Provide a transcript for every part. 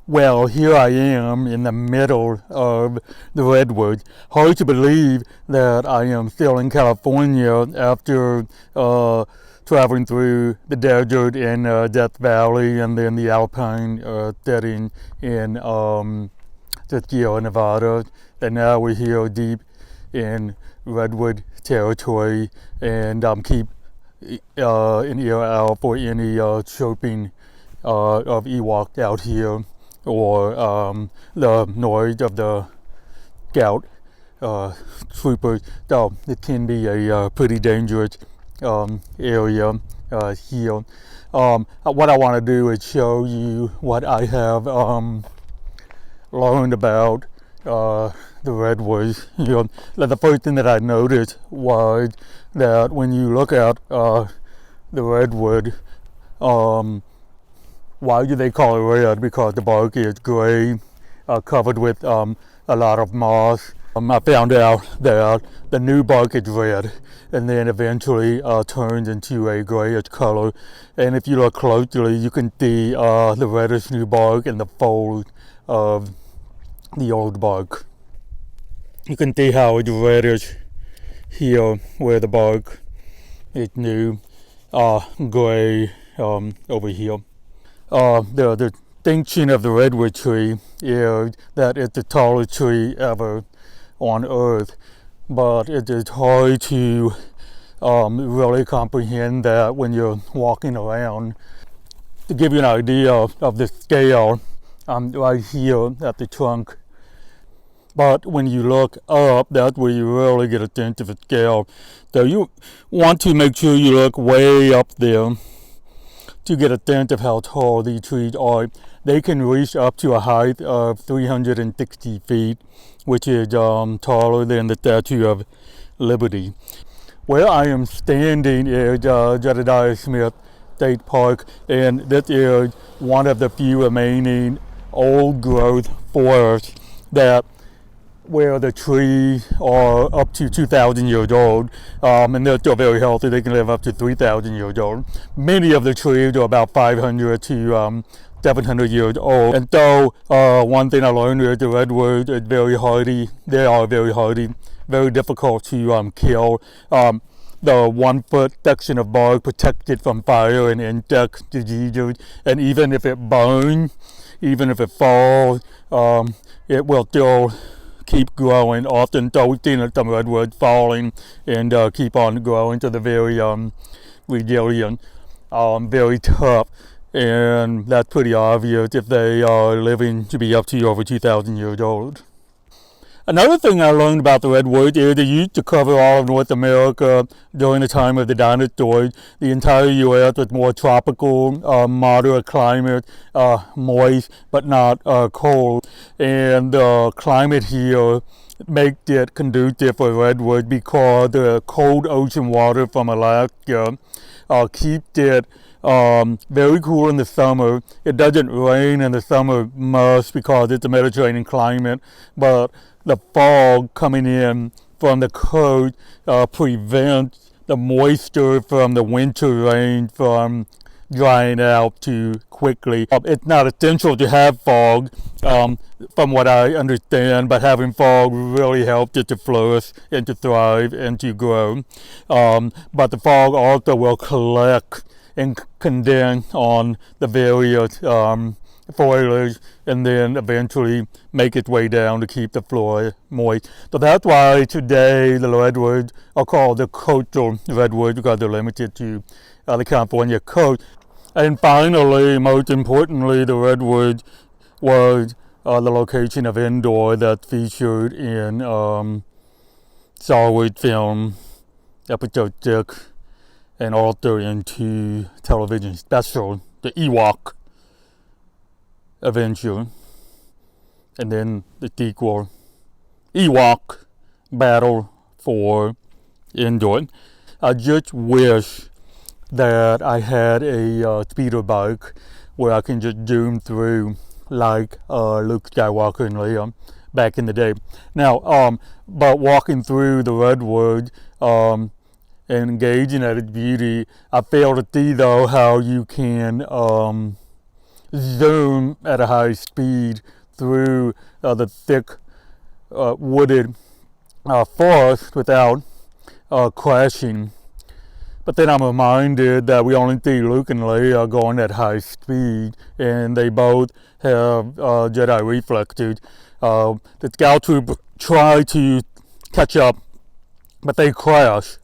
Well, here I am in the middle of the Redwoods. Hard to believe that I am still in California after traveling through the desert in Death Valley and then the Alpine setting in Sierra Nevada. And now we're here deep in Redwood territory, and keep an ear out for any chirping of Ewok out here, or the noise of the scout troopers. So it can be a pretty dangerous area here. What I want to do is show you what I have learned about the redwoods. The first thing that I noticed was that when you look at the redwood, why do they call it red? Because the bark is gray, covered with a lot of moss. I found out that the new bark is red and then eventually turns into a grayish color. And if you look closely, you can see the reddish new bark and the folds of the old bark. You can see how it's reddish here where the bark is new, gray over here. The distinction of the redwood tree is that it's the tallest tree ever on Earth, but it is hard to really comprehend that when you're walking around. To give you an idea of the scale, I'm right here at the trunk, but when you look up, that's where you really get a sense of the scale. So you want to make sure you look way up there to get a sense of how tall these trees are. They can reach up to a height of 360 feet, which is taller than the Statue of Liberty. Where I am standing is Jedediah Smith State Park, and this is one of the few remaining old growth forests that where the trees are up to 2,000 years old, and they're still very healthy. They can live up to 3,000 years old. Many of the trees are about 500 to 700 years old. And so one thing I learned is the redwoods is very hardy. They are very hardy, very difficult to kill. The 1 foot section of bark protects it from fire and insects, diseases, and even if it burns, even if it falls, it will still keep growing. Often, so we've seen some redwoods falling and keep on growing, so they're very resilient, very tough, and that's pretty obvious if they are living to be up to over 2,000 years old. Another thing I learned about the redwoods is they used to cover all of North America during the time of the dinosaurs. The entire U.S. was more tropical, moderate climate, moist but not cold. And the climate here makes it conducive for redwoods because the cold ocean water from Alaska keeps it very cool in the summer. It doesn't rain in the summer much because it's a Mediterranean climate, but the fog coming in from the coast prevents the moisture from the winter rain from drying out too quickly. It's not essential to have fog, from what I understand, but having fog really helps it to flourish and to thrive and to grow. But the fog also will collect and condense on the various foliage and then eventually make its way down to keep the floor moist. So that's why today the redwoods are called the coastal redwoods, because they're limited to the California coast. And finally, most importantly, the redwoods was the location of Endor that's featured in Star Wars film Episode 6 and also into television special, the Ewok Adventure, and then the sequel, Ewok Battle for Endor. I just wish that I had a speeder bike where I can just zoom through like Luke Skywalker and Leia back in the day. Now, but walking through the redwoods and engaging at its beauty, I fail to see though how you can zoom at a high speed through the thick wooded forest without crashing. But then I'm reminded that we only see Luke and Leia going at high speed, and they both have Jedi reflexes. The Scout Troop try to catch up, but they crash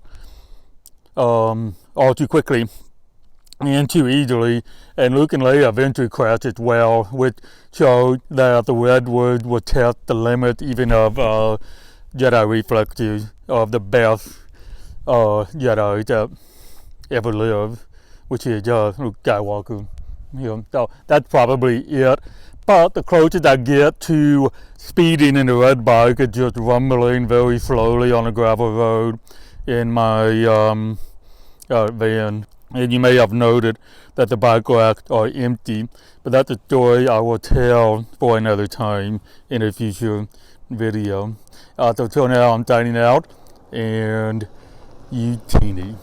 all too quickly and too easily, and Luke and Leia eventually crash as well, which showed that the Redwoods would test the limit even of Jedi reflexes of the best Jedi that ever lived, which is Luke Skywalker. So that's probably it. But the closest I get to speeding in the red bike is just rumbling very slowly on a gravel road in my van. And you may have noted that the bike racks are empty, but that's a story I will tell for another time in a future video. So till now, I'm signing out, and you teeny.